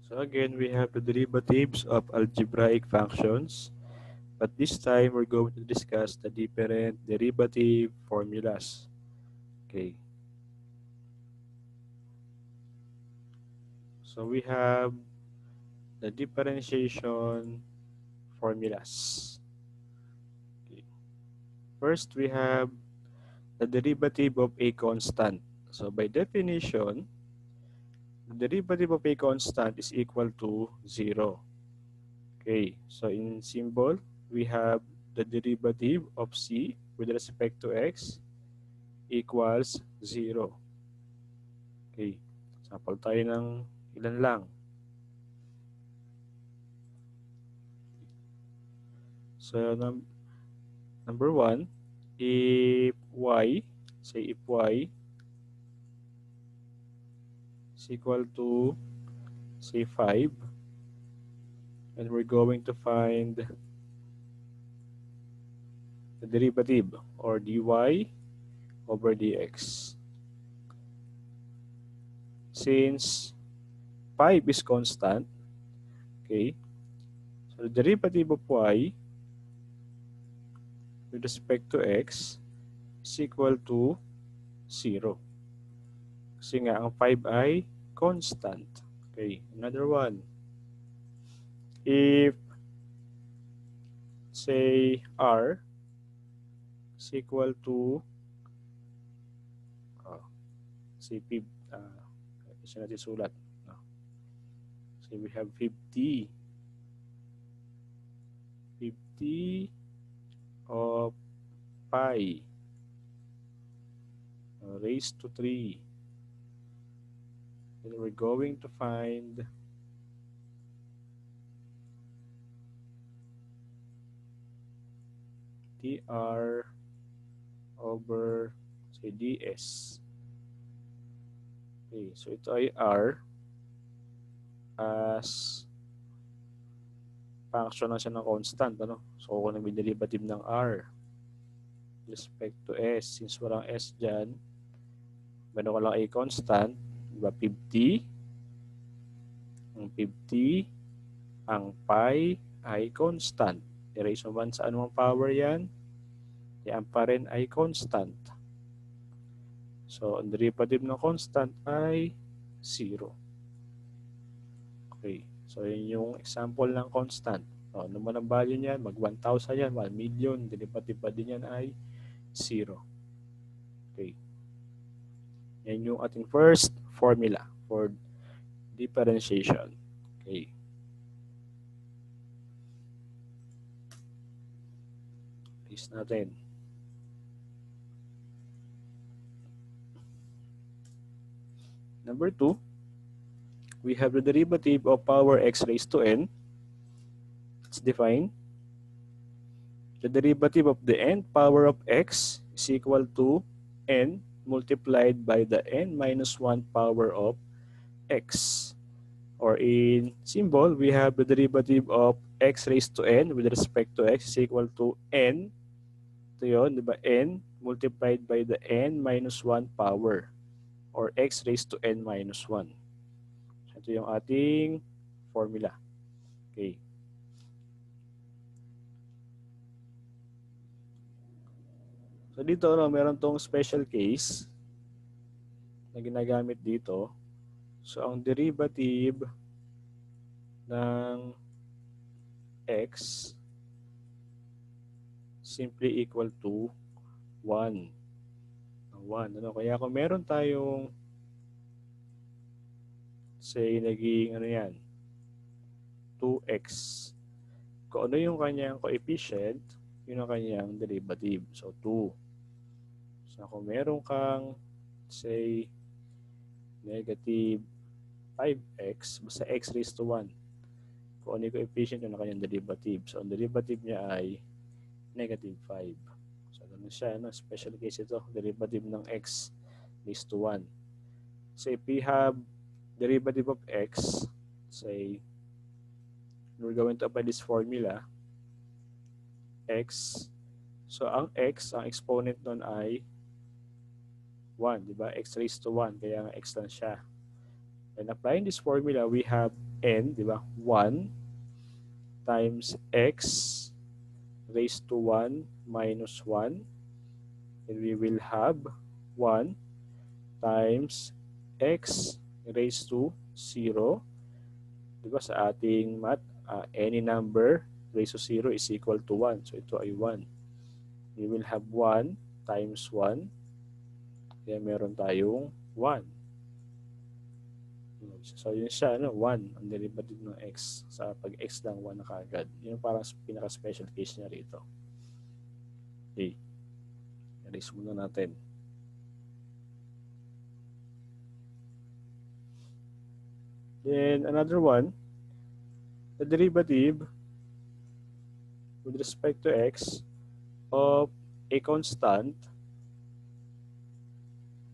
So again, we have the derivatives of algebraic functions, but this time we're going to discuss the different derivative formulas. Okay, so we have the differentiation formulas. Okay. First, we have the derivative of a constant. So by definition, the derivative of a constant is equal to 0. Okay, so in symbol, we have the derivative of c with respect to x equals 0. Okay, sample tayo ng ilan lang. So, number 1, if y, say if y is equal to, say 5, and we're going to find the derivative or dy over dx. Since 5 is constant, okay, so the derivative of y with respect to x is equal to 0. Kasi nga, ang 5 ay constant. Okay, another one. If, say, r is equal to, say, kasi natin sulat. So we have 50 of pi raised to 3. Then we're going to find dr over, say, ds. Okay, so ito ay r as function na siya ng constant. Ano? So, kung may derivative ng r respect to s, since walang s dyan, meron ko lang a constant, diba 50, ang 50, ang pi ay constant. I-raise mo 1 sa anumang power yan, yan pa rin ay constant. So, ang derivative ng constant ay 0. Okay. So, yun yung example ng constant. So, ano man ang value niyan, mag 1,000 yan, 1 million, derivative pa din yan ay 0. Okay. Yan yung ating first formula for differentiation. Okay. List natin. Number 2, we have the derivative of power x raised to n. Let's define. The derivative of the nth power of x is equal to n multiplied by the n minus 1 power of x. Or in symbol, we have the derivative of x raised to n with respect to x is equal to n. Ito yun, di ba? N multiplied by the n minus 1 power or x raised to n minus 1. Ito yung ating formula. Okay. So dito, meron tong special case na ginagamit dito. So ang derivative ng x simply equal to 1. 1. Ano? Kaya kung meron tayong, say, naging, ano yan, 2x. Kung ano yung kanyang coefficient, yun ang kanyang derivative. So, 2. So, kung meron kang, say, negative 5x, basta x raised to 1. Kung ano yung coefficient, yun ang kanyang derivative. So, ang derivative niya ay negative 5. So, ganun siya. No? Special case ito. Derivative ng x raised to 1. So, if we have derivative of x, say, we're going to apply this formula, x. So, ang x, ang exponent nun ay 1, di ba? X raised to 1, kaya ang x lang siya. And applying this formula, we have n, di ba? 1 times x raised to 1 minus 1. And we will have 1 times x raised to 0. Diba sa ating math, any number raised to 0 is equal to 1. So ito ay 1. We will have 1 times 1. Kaya meron tayong 1. So yun siya, 1 ang derivative ng x. Sa pag x lang, 1 na kaagad. Yun parang pinaka-special case niya rito. Okay. Erase muna natin. Then another one, the derivative with respect to x of a constant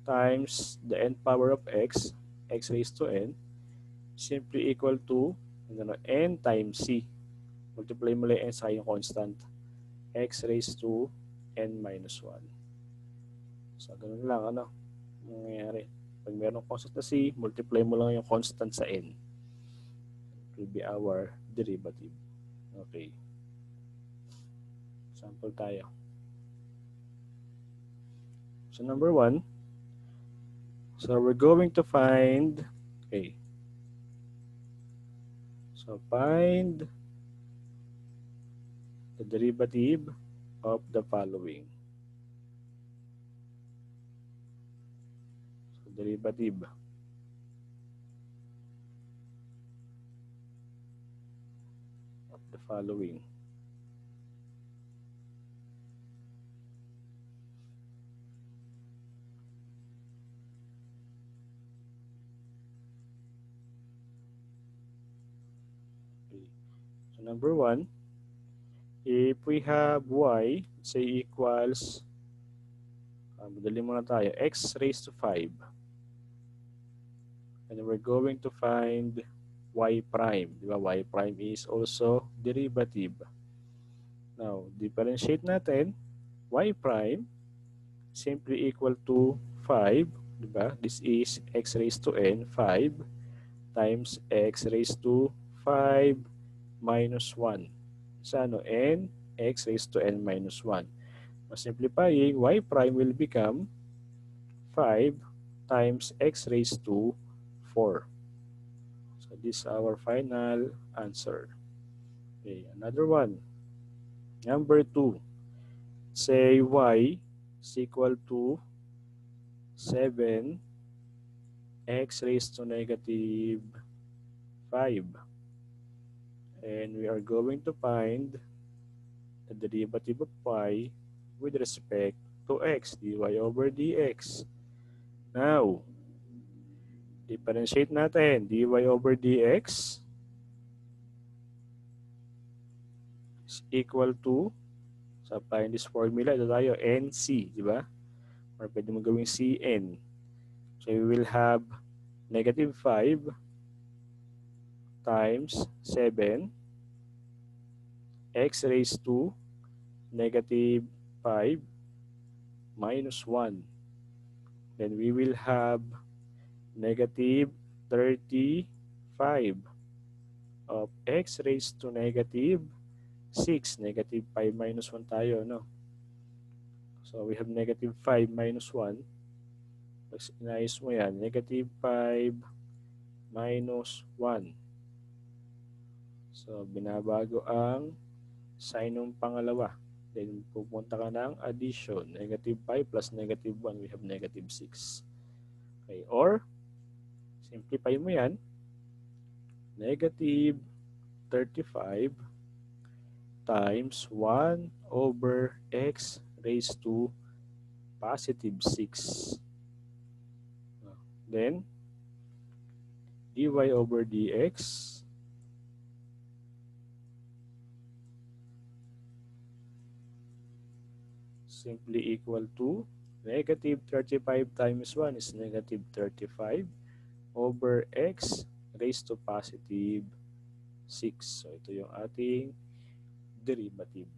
times the n power of x raised to n, simply equal to n times c. Multiply mo lang n sa yung constant. X raised to n minus 1. So, ganun lang, mangyayari. Pag meron constant na c, multiply mo lang yung constant sa n. It will be our derivative. Okay. Sample tayo. So, number 1. So, we're going to find, okay. So, find the derivative of the following. So, derivative of the following. Okay. So, number 1, if we have y, say equals, madali muna tayo, x raised to 5. And we're going to find y prime. Diba? Y prime is also derivative. Now, differentiate natin. Y prime simply equal to 5. Diba? This is x raised to n, 5, times x raised to 5 minus 1. Sa n, x raised to n minus 1. Simplifying, y prime will become 5 times x raised to 4. So this is our final answer. Okay, another one. Number 2. Say y is equal to 7 x raised to negative 5. And we are going to find the derivative of y with respect to x, dy over dx. Now, differentiate natin. Dy over dx is equal to, so applying this formula, ito tayo, nc, di ba? Or pwede mo gawing cn. So we will have negative 5 times 7 x raised to negative 5 minus 1. Then we will have negative 35 of x raised to negative 6. Negative 5 minus 1 tayo, no? So we have negative 5 minus 1. Pag inayos mo yan, negative 5 minus 1. So binabago ang sign ng pangalawa. Then pupunta ka ng addition. Negative 5 plus negative 1, we have negative 6. Okay, or simplify mo yan. Negative 35 times 1 over x raised to positive 6. Then, dy over dx simply equal to negative 35 times 1 is negative 35 over x raised to positive 6. So, ito yung ating derivative.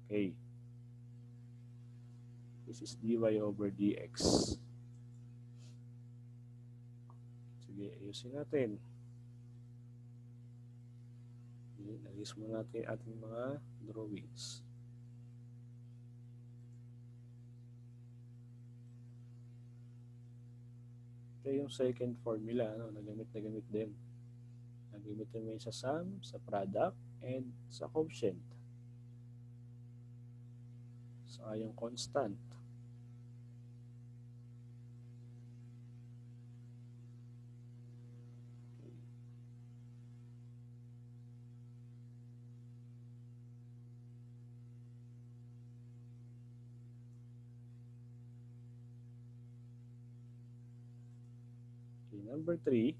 Okay. This is dy over dx. Sige, ayusin natin. Ayos muna natin ating mga drawings. Ito yung second formula, no? Nagamit din. Nagamit namin sa sum, sa product, and sa quotient. Saka yung constant. Okay, number 3.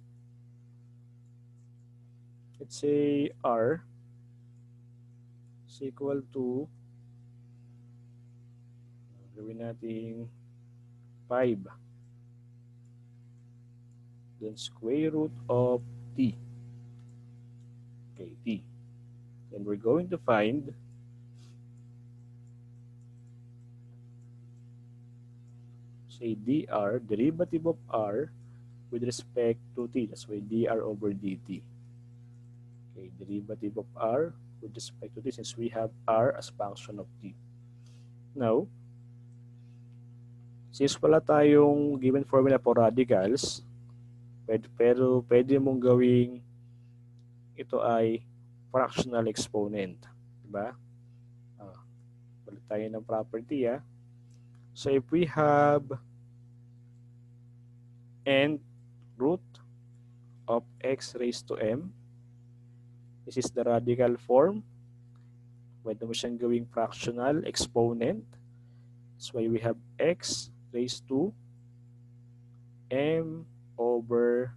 Let's say R is equal to, gawin natin 5. Then square root of t. Okay, t. Then we're going to find say dr, derivative of r with respect to t. That's why dr over dt. Okay, derivative of r with respect to t, since we have r as function of t. Now, since wala tayong given formula for radicals, pero pwede mong gawing ito ay fractional exponent. Diba? Balik tayo ng property. So if we have nth root of x raised to m, this is the radical form. Pwede mo siyang gawing fractional exponent. That's why we have x raised to m over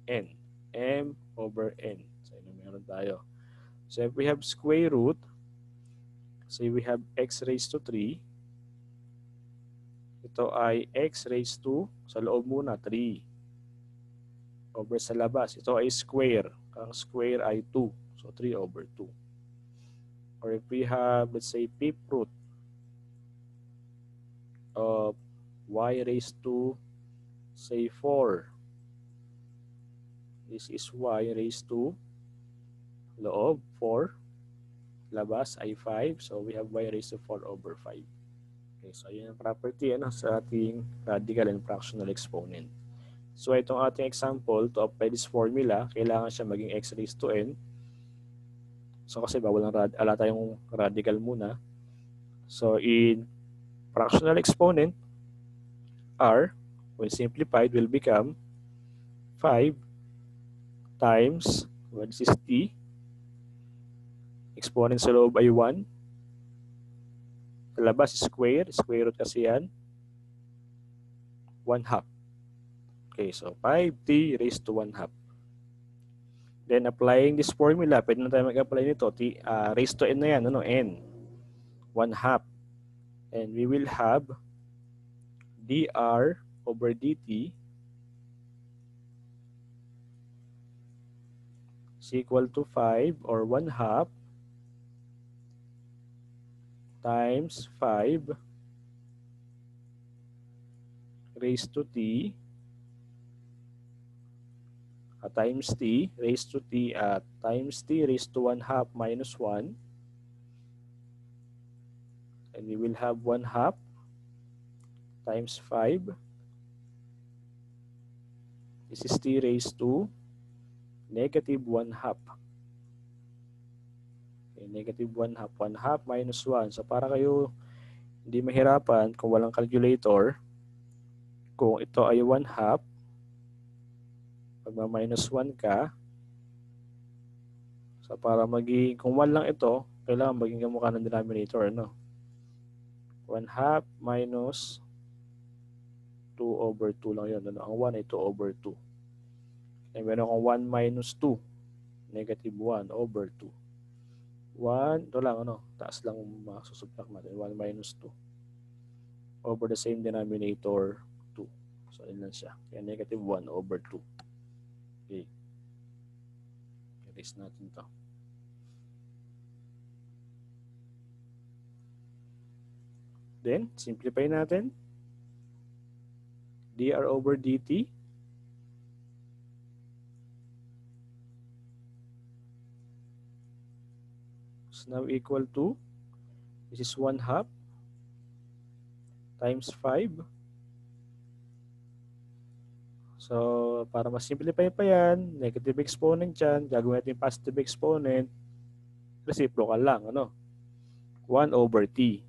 n. M over n. So, meron tayo. So, if we have square root, say we have x raised to 3, ito ay x raised to, sa loob muna, 3. Over sa labas, ito ay square. Ang square ay 2. So, 3 over 2. Or if we have, let's say, fifth root of y raised to, say, 4. This is y raised to loob, 4. Labas ay 5. So, we have y raised to 4 over 5. Okay, so, yun ang property sa ating radical and fractional exponent. So, itong ating example, to apply this formula, kailangan siya maging x raised to n. So, kasi wala tayong radical muna. So, in fractional exponent, r, when simplified, will become 5 times, what is t? Exponent sa loob ay 1. Sa labas, square root kasi yan. 1/2. Okay, so 5t raised to 1/2. Then, applying this formula, pwede na tayo mag-apply nito. Raised to n na yan, n. 1/2. And we will have dr over dt is equal to 5 or 1/2 times 5 raised to t times t raised to t times t raised to 1/2 minus 1. And we will have 1/2 times 5. This is t raised to negative 1/2. Okay, negative 1/2. 1/2 minus 1. So para kayo hindi mahirapan kung walang calculator, kung ito ay 1/2, pag ma-minus 1 ka, so para maging, kung 1 lang ito, kailangan maging kamukha ng denominator, 1/2 minus 2 over 2 lang yun. Ang 1 ay 2 over 2. And meron akong 1 minus 2. Negative 1 over 2. 1, ito lang, taas lang masusubtract natin. 1 minus 2 over the same denominator, 2. So, yun lang siya. Kaya negative 1 over 2. Okay. Erase natin to. Then, simplify natin. dr over dt now equal to, this is 1/2 times 5. So, para ma-simplify pa yan, negative exponent yan, gagawin natin positive exponent, reciprocal lang, ano? 1/t.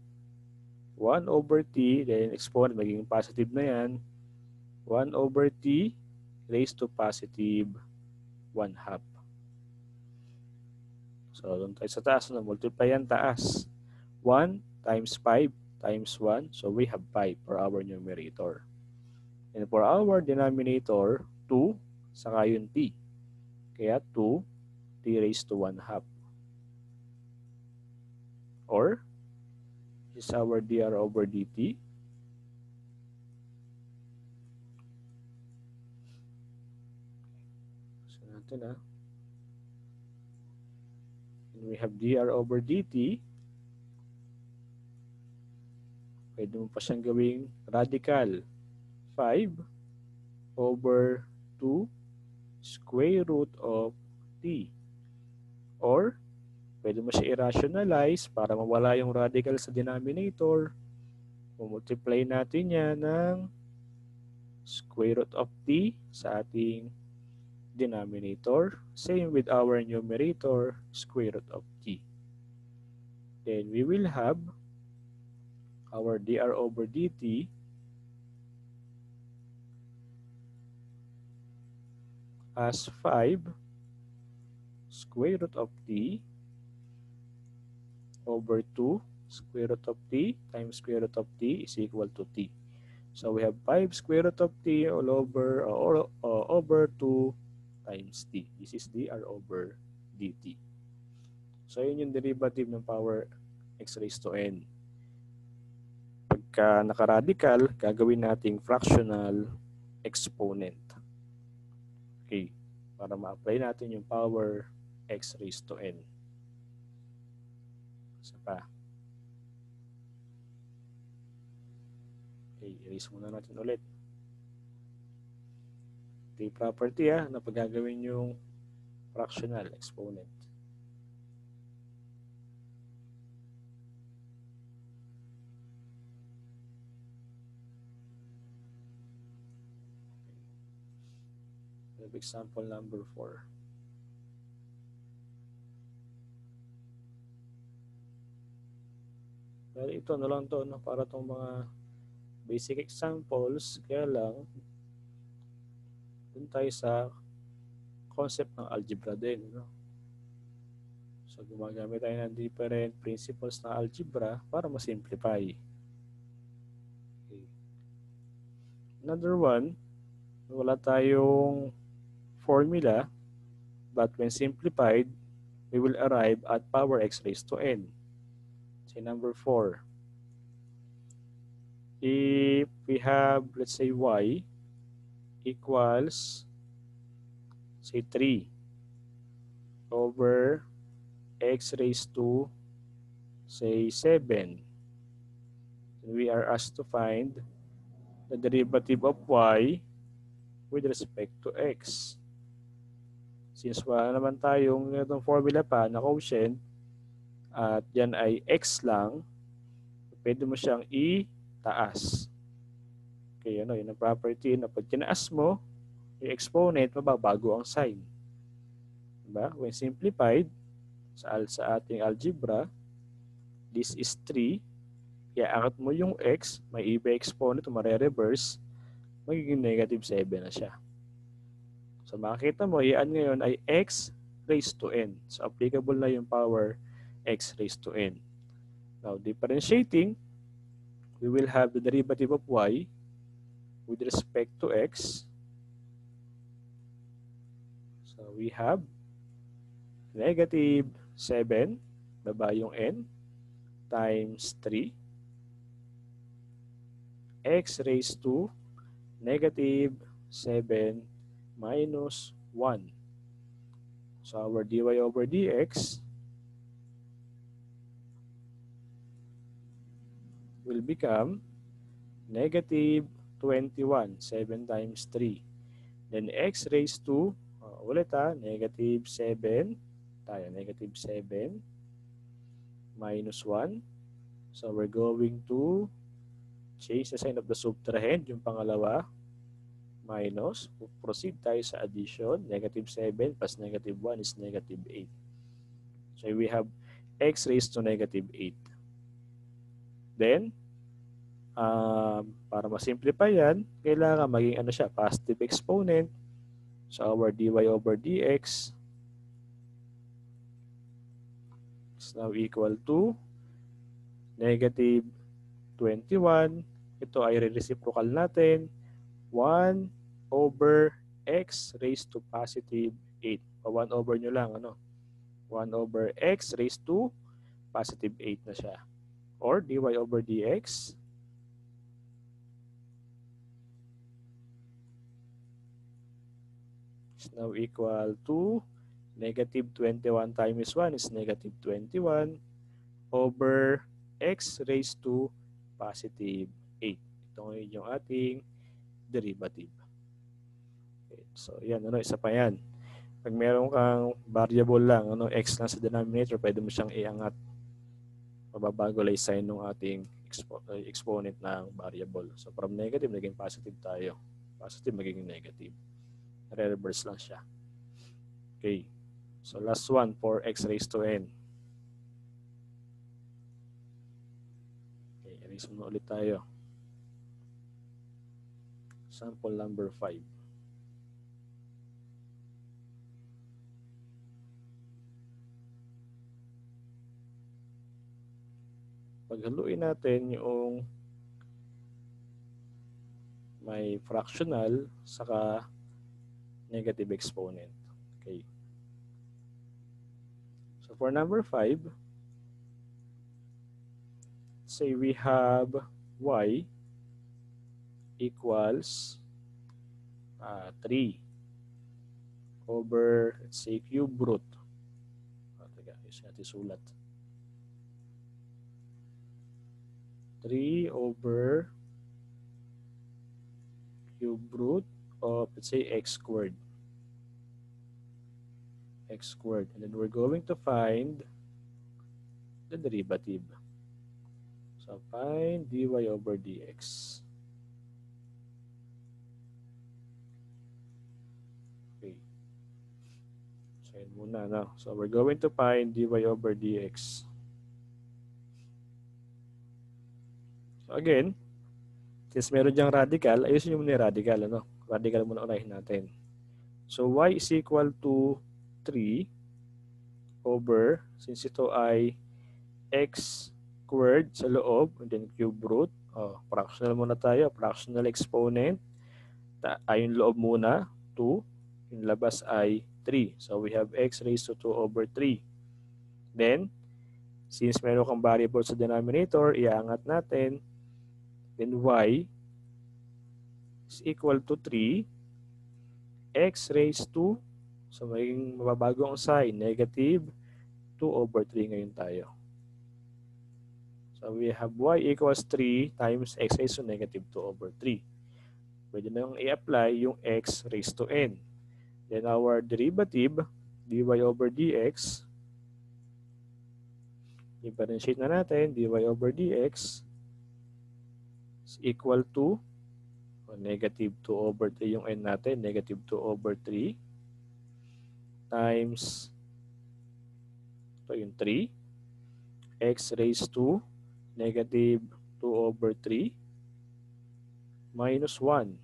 1/t, then exponent, magiging positive na yan. 1/t raised to positive 1/2. So, doon tayo sa taas, no? Multiply yan taas. 1 times 5 times 1, so we have 5 for our numerator. And for our denominator, 2, saka yung t. Kaya 2t raised to 1/2. Or, this is our dr/dt. So natin and we have dr/dt. Pwede mo pa siyang gawing radical 5/2 square root of t. Or, pwede mo siya i-rationalize para mawala yung radical sa denominator. Multiply natin yan ng square root of t sa ating denominator. Same with our numerator, square root of t. Then we will have our dr/dt as 5 square root of t over 2 square root of t times square root of t is equal to t. So we have 5 square root of t all over over 2 times t. This is dr/dt. So yun yung derivative ng power x raised to n. Pagka naka-radical, gagawin nating fractional exponent. Okay, para ma-apply natin yung power x raised to n. Isa pa. Okay, erase muna natin ulit. Ito yung property na paggagawin yung fractional exponent. Example number 4. Well, ito na lang to, para itong mga basic examples, kaya lang dun tayo sa concept ng algebra din. So, gumagamit tayo ng different principles ng algebra para ma-simplify. Okay. Another one, wala tayong formula, but when simplified, we will arrive at power x raised to n. Say number 4. If we have, let's say, y equals, say, 3 over x raised to, say, 7, we are asked to find the derivative of y with respect to x. Since wala naman tayong itong formula pa na quotient at yan ay x lang, pwede mo siyang itaas. Okay, yun ang property na pag tinaas mo, yung exponent, mababago ang sign. Diba? When simplified, sa ating algebra, this is 3. Kaya angat mo yung x, may iba exponent, mare-reverse, magiging negative 7 na siya. So makikita mo, yan ngayon ay x raised to n. So applicable na yung power x raised to n. Now, differentiating, we will have the derivative of y with respect to x. So we have negative 7, baba yung n, times 3, x raised to negative 7 minus 1. So our dy over dx will become negative 21, 7 times 3. Then x raised to, ulit negative 7, tayo, negative 7 minus 1. So we're going to change the sign of the subtrahend, yung pangalawa, minus. Proceed tayo sa addition. Negative 7 plus negative 1 is negative 8. So we have x raised to negative 8. Then, para ma-simplify yan, kailangan maging ano siya, positive exponent. So our dy over dx is now equal to negative 21. Ito ay re-reciprocal natin. 1 over x raised to positive 8. O 1 over nyo lang, ano? 1 over x raised to positive 8 na siya. Or dy over dx is now equal to negative 21 times 1 is negative 21 over x raised to positive 8. Ito ngayon yung ating derivative. Okay, so yan, ano, isa pa yan. Pag meron kang variable lang, ano, x lang sa denominator, pwede mo siyang iangat. Mababago lang sign ng ating exponent ng variable. So from negative, naging positive tayo. Positive, magiging negative. Re-reverse lang siya. Okay. So last one for x raised to n. Okay, erase muna ulit tayo. Sample number 5. Paghaluin natin yung may fractional saka negative exponent. Okay. So for number 5, say we have y equals 3 over, let's say, cube root. Teka, ayos natin sulat. 3 over cube root of, let's say, x squared. X squared. And then we're going to find the derivative. So find dy over dx. Okay. So yun muna, no? So we're going to find dy over dx. So again, since meron diyang radical, ayusin nyo muna yung radical, ano? Radical muna unahin natin. So y is equal to 3 over, since ito ay x squared sa loob, and then cube root. Fractional muna tayo. Fractional exponent. Yung loob muna, 2. Yung labas ay 3. So we have x raised to 2 over 3. Then, since meron kang variable sa denominator, iaangat natin. Then y is equal to 3. X raised to, so magiging mababago ang sign, negative 2 over 3 ngayon tayo. So we have y equals 3 times x raised to negative 2 over 3. Pwede na yung i-apply yung x raised to n. Then our derivative, dy over dx, differentiate na natin, dy over dx is equal to negative 2 over 3 yung n natin, negative 2 over 3 times ito yung 3 x raised to negative 2 over 3 minus 1.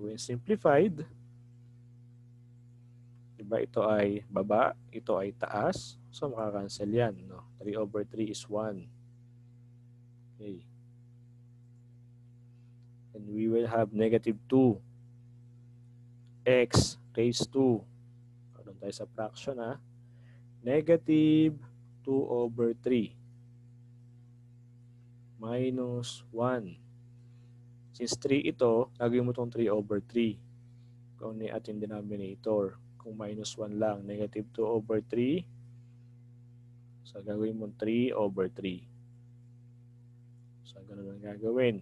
When simplified, diba ito ay baba, ito ay taas, so makakancel yan, no? 3 over 3 is 1. Okay. And we will have negative 2 x raised to, doon tayo sa fraction, ha? Negative 2 over 3 minus 1. Since 3 ito, gagawin mo itong 3 over 3 kung ni ating denominator. Kung minus 1 lang, negative 2 over 3. So gagawin mo 3 over 3. So ganun ang gagawin.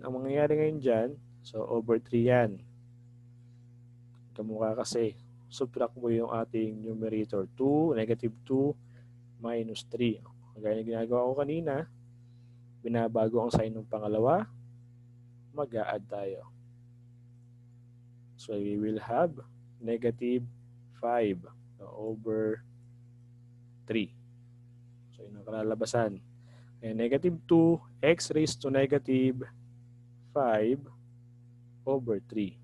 Ang mangyayari ngayon dyan, so over 3 yan. Kamukha kasi. subtract mo yung ating numerator. 2, negative 2, minus 3. Gaya ng ginagawa ko kanina, binabago ang sign ng pangalawa, mag-a-add tayo. So we will have negative 5 over 3. So yun ang kalalabasan. And negative 2, x raised to negative 5 over 3.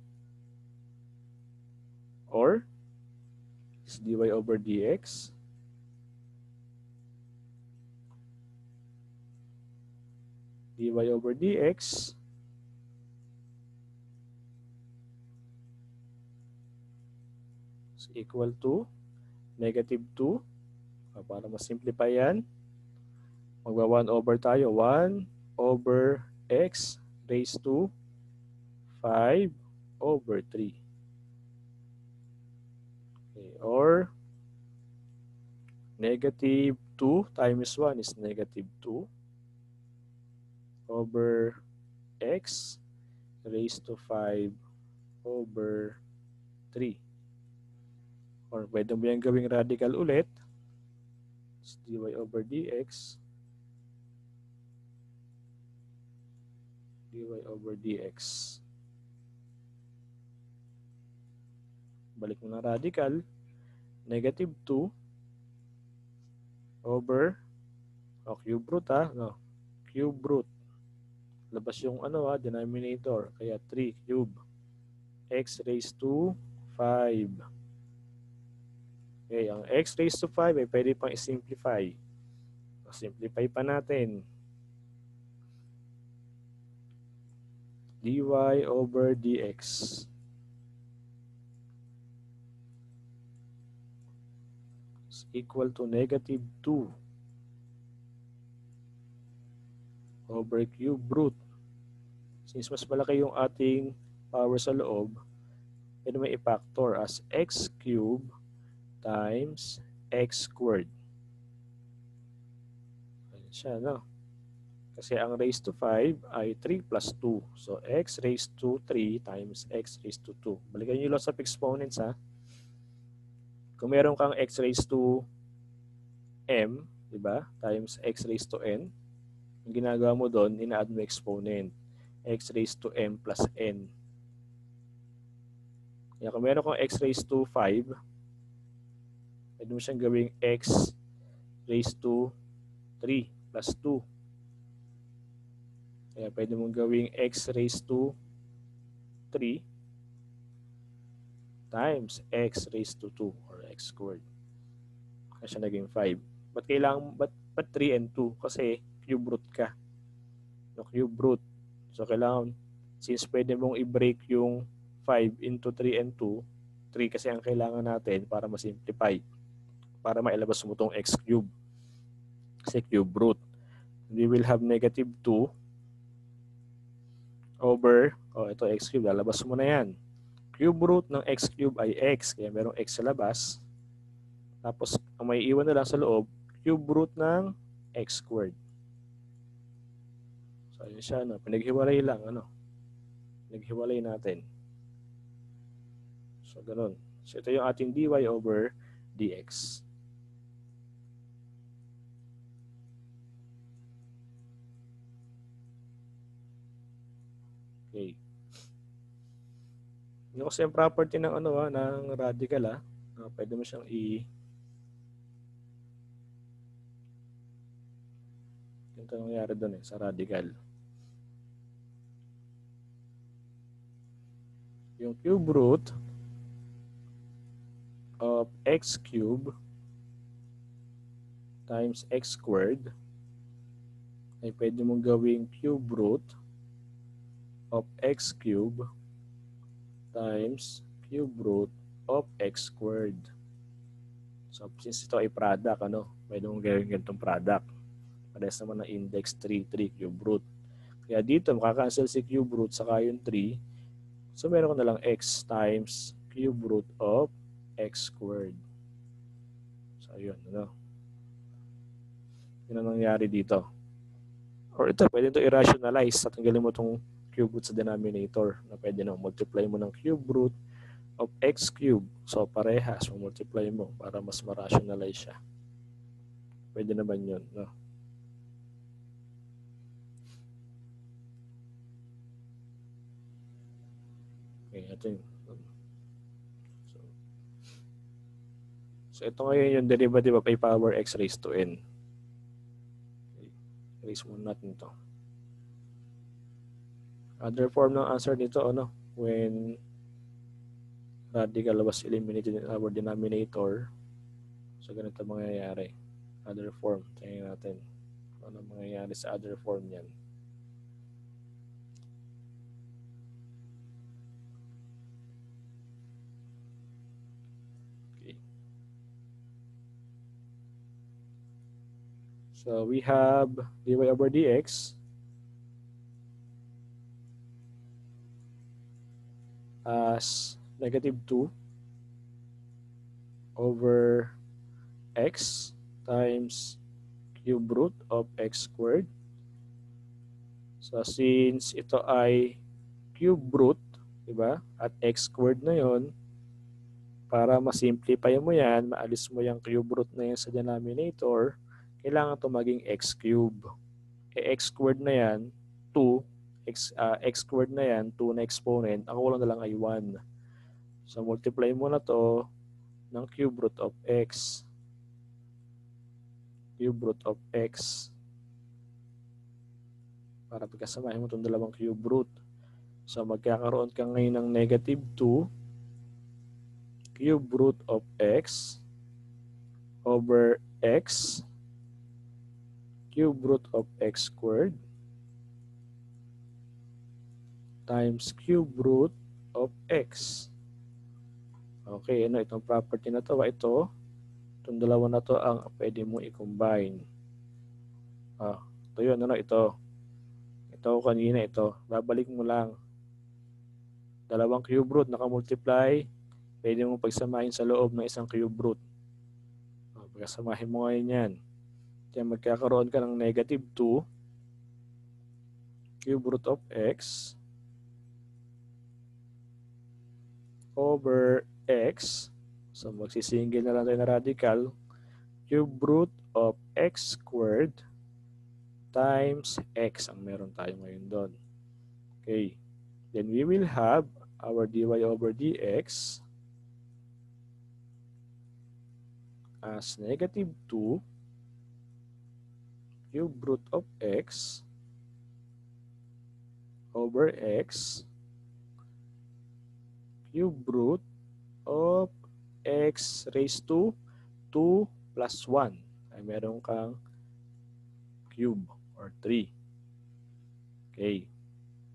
Or, is dy over dx. Dy over dx is equal to negative 2. Para ma-simplify yan, magwa 1 over tayo. 1 over x raised to 5 over 3. Okay. Or, negative 2 times 1 is negative 2 over x raised to 5 over 3. Or pwede mo yan gawing radical ulit. It's dy over dx. Dy over dx. Balik mo na radical. Negative 2 over cube root no? Cube root. Labas yung denominator. Kaya 3 cube. X raised to 5. Okay, ang x raised to 5 ay pwede pang i-simplify. Simplify pa natin. Dy over dx is equal to negative 2 over cube root. Since mas malaki yung ating power sa loob, pwede may i-factor as x cube times x squared. Ayan siya, no? Kasi ang raised to 5 ay 3 plus 2. So, x raised to 3 times x raised to 2. Balikan nyo lots of exponents, ha? Kung meron kang x raised to m, di ba? Times x raised to n. Yung ginagawa mo doon, ina-add mo exponent. X raised to m plus n. Kaya kung meron kang x raised to 5, pwede mo siyang gawing x raised to 3 plus 2. Kaya pwede mong gawing x raised to 3 times x raised to 2 or x squared. Kaya siya naging 5. Ba't 3 and 2? Kasi cube root ka. No, cube root. So kailangan, since pwede mong i-break yung 5 into 3 and 2, 3 kasi ang kailangan natin para ma-simplify. Para mailabas mo itong x cube. Kasi cube root. We will have negative 2 over, ito x cube, lalabas mo na yan. Cube root ng x cube ay x, kaya merong x sa labas. Tapos, ang may iwan na lang sa loob, cube root ng x squared. So, yun siya, pinaghiwalay lang, pinaghiwalay natin. So, ganun. So, ito yung ating dy over dx. Okay. Yung kasi yung property ng ng radical, pwede mo siyang ito nangyari doon sa radical. Yung cube root of x cube times x squared ay pwede mong gawing cube root of x cube times cube root of x squared. So, since ito ay product, pwede mong gawin ganitong product. Parehas naman ng index 3 cube root. Kaya dito, makakancel si cube root saka yung 3. So, meron ko na lang x times cube root of x squared. So, yun, yun ang nangyari dito. Or ito, pwede ito i-rationalize. Tatanggalin mo itong cube root sa denominator na pwede na multiply mo ng cube root of x cubed. So, parehas. Multiply mo para mas ma-rationalize siya. Pwede naman yun, no? Okay, ito yun. So, ito ngayon yung derivative of a power x raised to n. Okay. Erase muna natin ito. Other form ng answer nito, ano? When radical was eliminated in our denominator, so ganito mangyayari. Other form, tingnan natin. Ano mangyayari sa other form yan. Okay. So we have dy over dx as negative 2 over x times cube root of x squared. So since ito ay cube root, di ba? At x squared na yon, para ma-simplify mo yan, maalis mo yung cube root na yan sa denominator, kailangan ito maging x cube. X squared na yan, 2, x squared na yan, 2 na exponent, ang kulang na lang ay 1. So multiply mo na to ng cube root of x. Cube root of x. Para pagkasamahin mo itong dalawang cube root. So magkakaroon ka ngayon ng negative 2 cube root of x over x cube root of x squared times cube root of x. Okay, ano itong property na to? Ito, itong dalawa na to ang pwede mo i-combine. Ito yun, ano ito? Ito kanina, ito. Babalik mo lang. Dalawang cube root naka-multiply, pwede mo pagsamahin sa loob ng isang cube root. Pagkasamahin mo ngayon yan. Kaya magkakaroon ka ng negative 2 cube root of x over x. So magsisingil na lang tayo na radical. Cube root of x squared times x ang meron tayo ngayon doon. Okay. Then we will have our dy over dx as negative 2 cube root of x over x cube root of x raised to 2 plus 1. Ay meron kang cube or 3. Okay.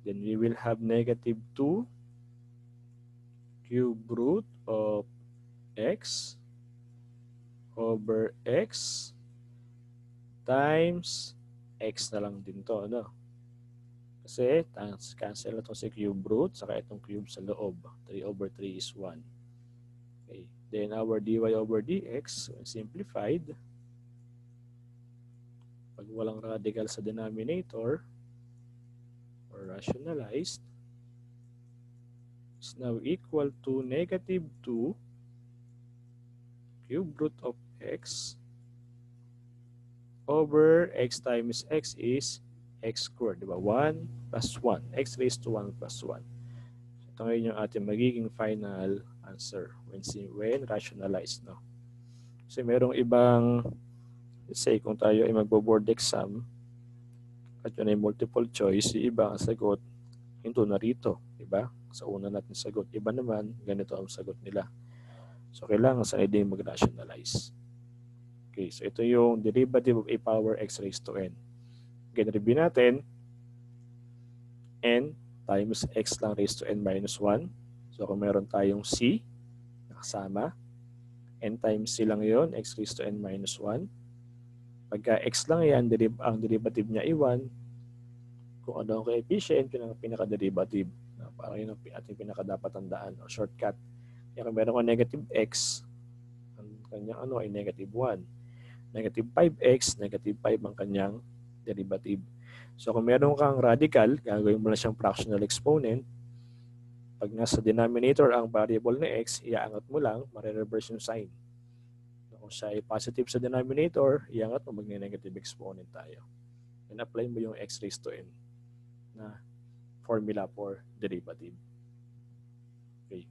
Then we will have negative 2 cube root of x over x times x na lang din to, ano? Kasi cancel na itong si cube root saka itong cube sa loob. 3 over 3 is 1. Okay. Then our dy over dx, when simplified, pag walang radical sa denominator or rationalized, is now equal to negative 2 cube root of x over x times x is x squared, di ba? 1 plus 1. X raised to 1 plus 1. Ito ngayon yung ating magiging final answer when rationalized, no? Kasi merong ibang, let's say, kung tayo ay magbo-board exam at yun ay multiple choice, yung iba ang sagot, hinto na rito, di ba? Sa una natin sagot. Iba naman, ganito ang sagot nila. So, kailangan sa din mag-rationalize. Okay, so ito yung derivative of a power x raised to n. Again, review natin, n times x lang raised to n minus 1. So, kung meron tayong c, nakasama, n times c lang yun, x raised to n minus 1. Pagka x lang yan, ang derivative niya ay 1. Kung ano ang coefficient, yun ang pinaka-derivative. Parang yun ang ating pinaka-dapat tandaan o shortcut. Kaya kung meron ko negative x, ang kanyang ano ay negative 1. Negative 5x, negative 5 ang kanyang derivative. So kung meron kang radical, gagawin mo na siyang fractional exponent. Pag nasa denominator ang variable na x, iaangat mo lang, mare-reverse yung sign. Kung siya ay positive sa denominator, iangat mo, magne-negative exponent tayo. And apply mo yung x raised to n na formula for derivative. Okay.